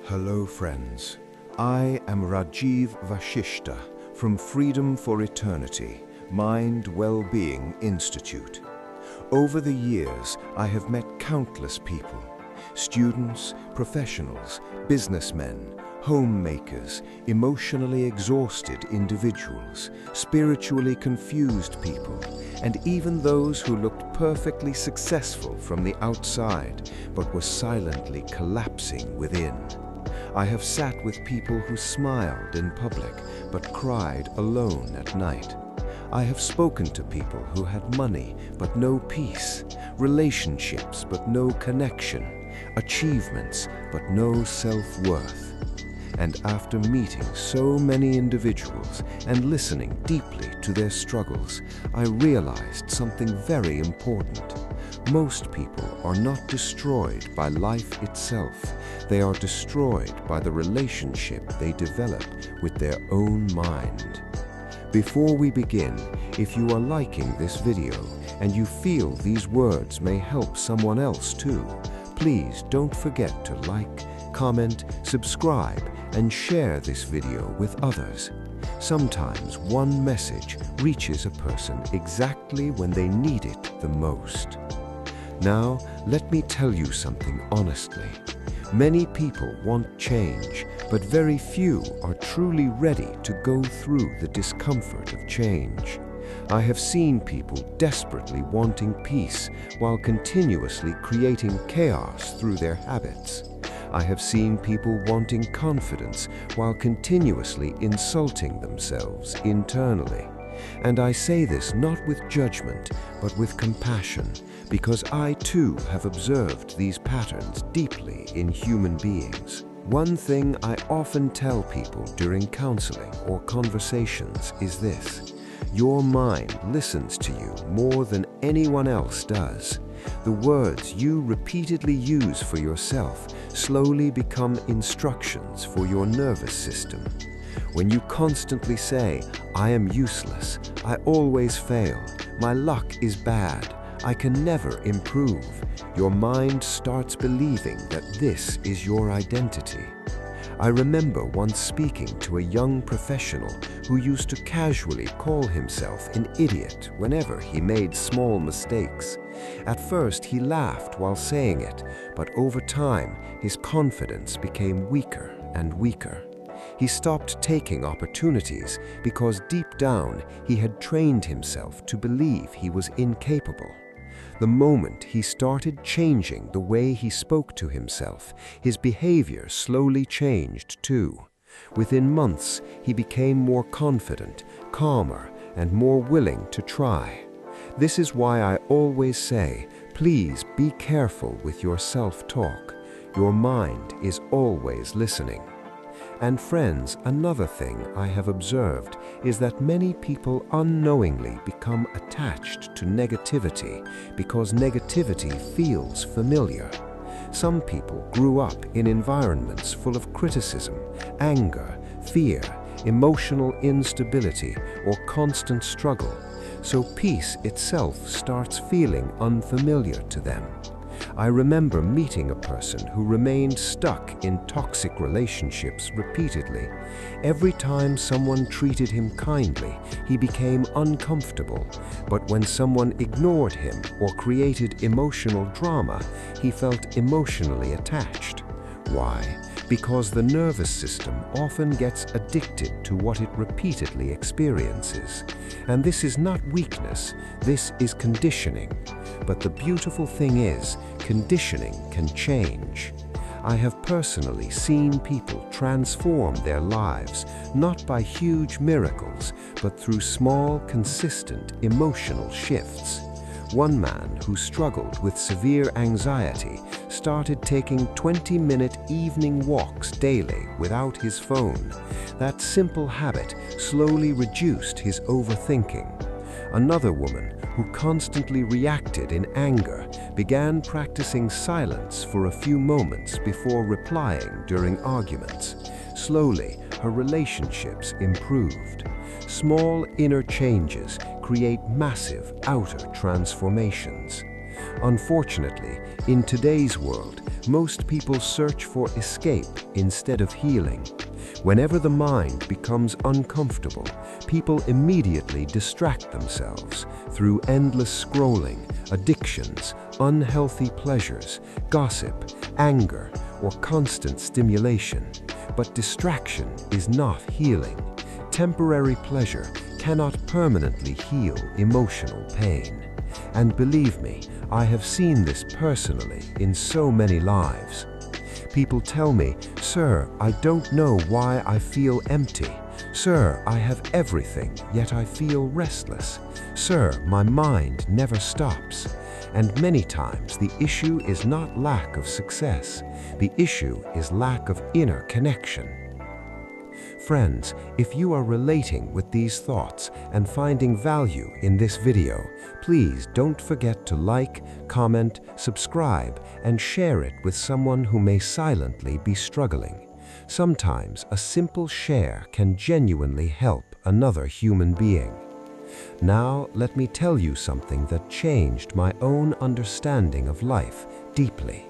Hello friends, I am Rajeev Vashista from Freedom for Eternity, Wellbeing Institute. Over the years, I have met countless people, students, professionals, businessmen, homemakers, emotionally exhausted individuals, spiritually confused people, and even those who looked perfectly successful from the outside but were silently collapsing within. I have sat with people who smiled in public but cried alone at night. I have spoken to people who had money but no peace, relationships but no connection, achievements but no self-worth. And after meeting so many individuals and listening deeply to their struggles, I realized something very important. Most people are not destroyed by life itself. They are destroyed by the relationship they develop with their own mind. Before we begin, if you are liking this video and you feel these words may help someone else too, please don't forget to like, comment, subscribe, and share this video with others. Sometimes one message reaches a person exactly when they need it the most. Now, let me tell you something honestly. Many people want change, but very few are truly ready to go through the discomfort of change. I have seen people desperately wanting peace while continuously creating chaos through their habits. I have seen people wanting confidence while continuously insulting themselves internally. And I say this not with judgment, but with compassion, because I too have observed these patterns deeply in human beings. One thing I often tell people during counseling or conversations is this: your mind listens to you more than anyone else does. The words you repeatedly use for yourself slowly become instructions for your nervous system. When you constantly say, "I am useless, I always fail, my luck is bad, I can never improve," your mind starts believing that this is your identity. I remember once speaking to a young professional who used to casually call himself an idiot whenever he made small mistakes. At first he laughed while saying it, but over time his confidence became weaker and weaker. He stopped taking opportunities because deep down he had trained himself to believe he was incapable. The moment he started changing the way he spoke to himself, his behavior slowly changed too. Within months, he became more confident, calmer, and more willing to try. This is why I always say, please be careful with your self-talk. Your mind is always listening. And friends, another thing I have observed is that many people unknowingly become attached to negativity because negativity feels familiar. Some people grew up in environments full of criticism, anger, fear, emotional instability, or constant struggle, so peace itself starts feeling unfamiliar to them. I remember meeting a person who remained stuck in toxic relationships repeatedly. Every time someone treated him kindly, he became uncomfortable. But when someone ignored him or created emotional drama, he felt emotionally attached. Why? Because the nervous system often gets addicted to what it repeatedly experiences. And this is not weakness, this is conditioning. But the beautiful thing is, conditioning can change. I have personally seen people transform their lives, not by huge miracles, but through small, consistent emotional shifts. One man who struggled with severe anxiety started taking 20-minute evening walks daily without his phone. That simple habit slowly reduced his overthinking. Another woman who constantly reacted in anger began practicing silence for a few moments before replying during arguments. Slowly, her relationships improved. Small inner changes create massive outer transformations. Unfortunately, in today's world, most people search for escape instead of healing. Whenever the mind becomes uncomfortable, people immediately distract themselves through endless scrolling, addictions, unhealthy pleasures, gossip, anger, or constant stimulation. But distraction is not healing. Temporary pleasure cannot permanently heal emotional pain. And believe me, I have seen this personally in so many lives. People tell me, "Sir, I don't know why I feel empty. Sir, I have everything, yet I feel restless. Sir, my mind never stops." And many times the issue is not lack of success. The issue is lack of inner connection. Friends, if you are relating with these thoughts and finding value in this video, please don't forget to like, comment, subscribe, and share it with someone who may silently be struggling. Sometimes a simple share can genuinely help another human being. Now, let me tell you something that changed my own understanding of life deeply.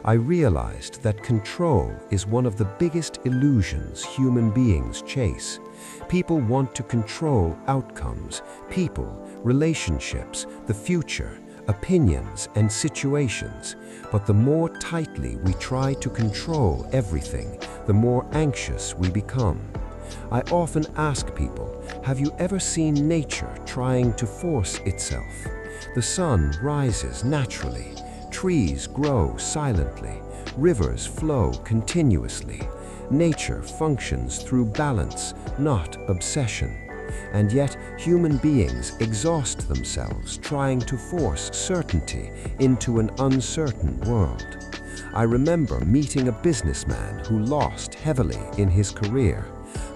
I realized that control is one of the biggest illusions human beings chase. People want to control outcomes, people, relationships, the future, opinions, and situations. But the more tightly we try to control everything, the more anxious we become. I often ask people, have you ever seen nature trying to force itself? The sun rises naturally. Trees grow silently, rivers flow continuously. Nature functions through balance, not obsession. And yet, human beings exhaust themselves trying to force certainty into an uncertain world. I remember meeting a businessman who lost heavily in his career.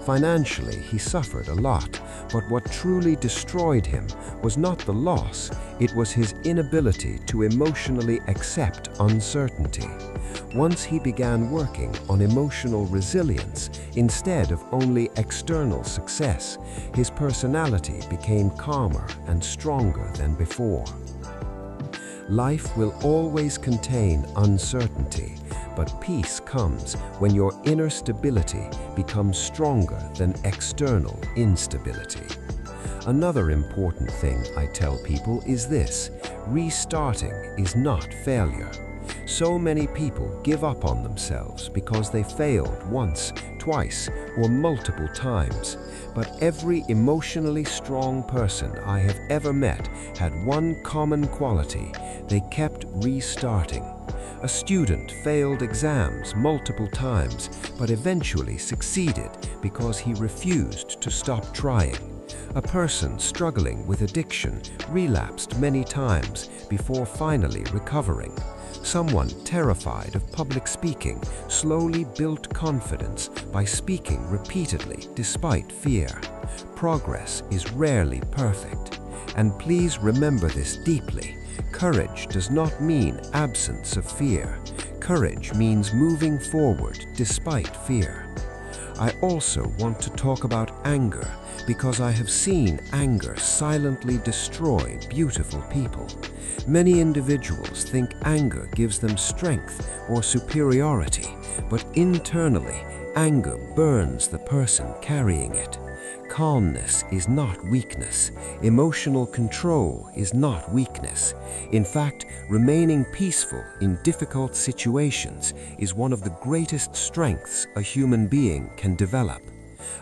Financially, he suffered a lot, but what truly destroyed him was not the loss, it was his inability to emotionally accept uncertainty. Once he began working on emotional resilience instead of only external success, his personality became calmer and stronger than before. Life will always contain uncertainty, but peace comes when your inner stability becomes stronger than external instability. Another important thing I tell people is this: restarting is not failure. So many people give up on themselves because they failed once, twice, or multiple times. But every emotionally strong person I have ever met had one common quality: they kept restarting. A student failed exams multiple times, but eventually succeeded because he refused to stop trying. A person struggling with addiction relapsed many times before finally recovering. Someone terrified of public speaking slowly built confidence by speaking repeatedly despite fear. Progress is rarely perfect. And please remember this deeply. Courage does not mean absence of fear. Courage means moving forward despite fear. I also want to talk about anger because I have seen anger silently destroy beautiful people. Many individuals think anger gives them strength or superiority, but internally, anger burns the person carrying it. Calmness is not weakness. Emotional control is not weakness. In fact, remaining peaceful in difficult situations is one of the greatest strengths a human being can develop.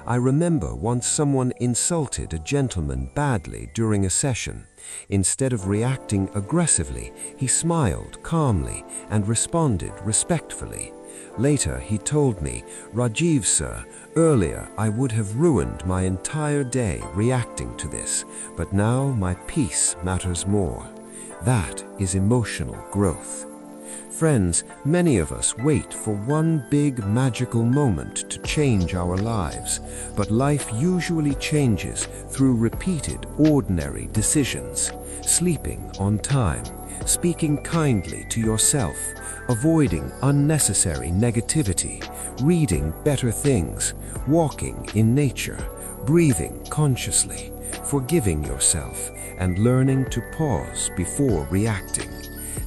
I remember once someone insulted a gentleman badly during a session. Instead of reacting aggressively, he smiled calmly and responded respectfully. Later, he told me, "Rajeev, sir, earlier I would have ruined my entire day reacting to this, but now my peace matters more." That is emotional growth. Friends, many of us wait for one big magical moment to change our lives, but life usually changes through repeated ordinary decisions. Sleeping on time, speaking kindly to yourself, avoiding unnecessary negativity, reading better things, walking in nature, breathing consciously, forgiving yourself, and learning to pause before reacting.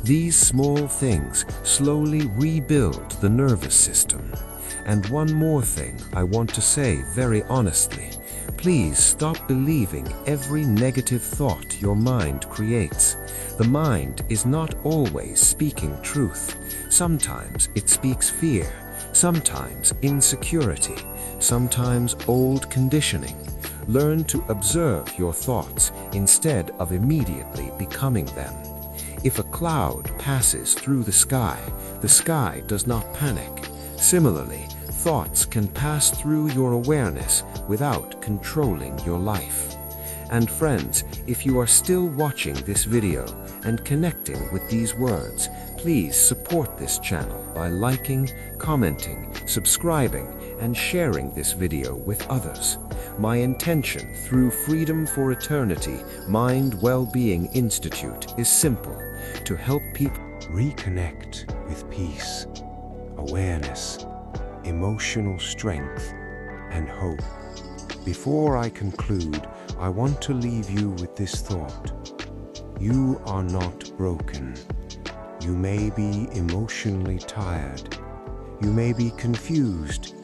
These small things slowly rebuild the nervous system. And one more thing I want to say very honestly. Please stop believing every negative thought your mind creates. The mind is not always speaking truth. Sometimes it speaks fear, sometimes insecurity, sometimes old conditioning. Learn to observe your thoughts instead of immediately becoming them. If a cloud passes through the sky does not panic. Similarly, thoughts can pass through your awareness without controlling your life. And friends, if you are still watching this video and connecting with these words, please support this channel by liking, commenting, subscribing, and sharing this video with others. My intention through Freedom for Eternity Mind Wellbeing Institute is simple: to help people reconnect with peace, awareness, emotional strength, and hope. Before I conclude, I want to leave you with this thought. You are not broken. You may be emotionally tired. You may be confused.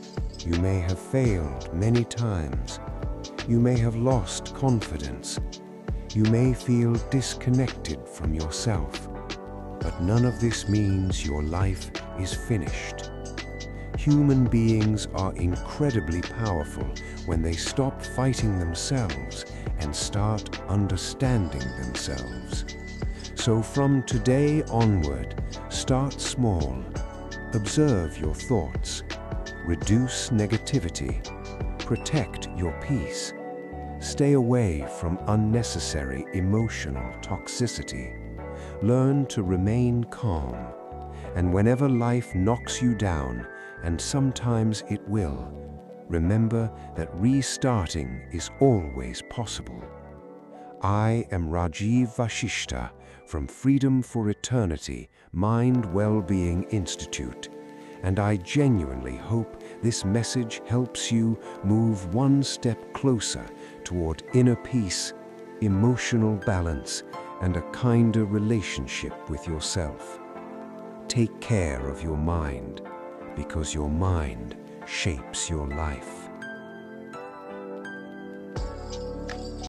You may have failed many times. You may have lost confidence. You may feel disconnected from yourself. But none of this means your life is finished. Human beings are incredibly powerful when they stop fighting themselves and start understanding themselves. So from today onward, start small. Observe your thoughts. Reduce negativity. Protect your peace. Stay away from unnecessary emotional toxicity. Learn to remain calm. And whenever life knocks you down, and sometimes it will, remember that restarting is always possible. I am Rajeev Vashista from Freedom for Eternity Mind Wellbeing Institute, and I genuinely hope this message helps you move one step closer toward inner peace, emotional balance, and a kinder relationship with yourself. Take care of your mind, because your mind shapes your life.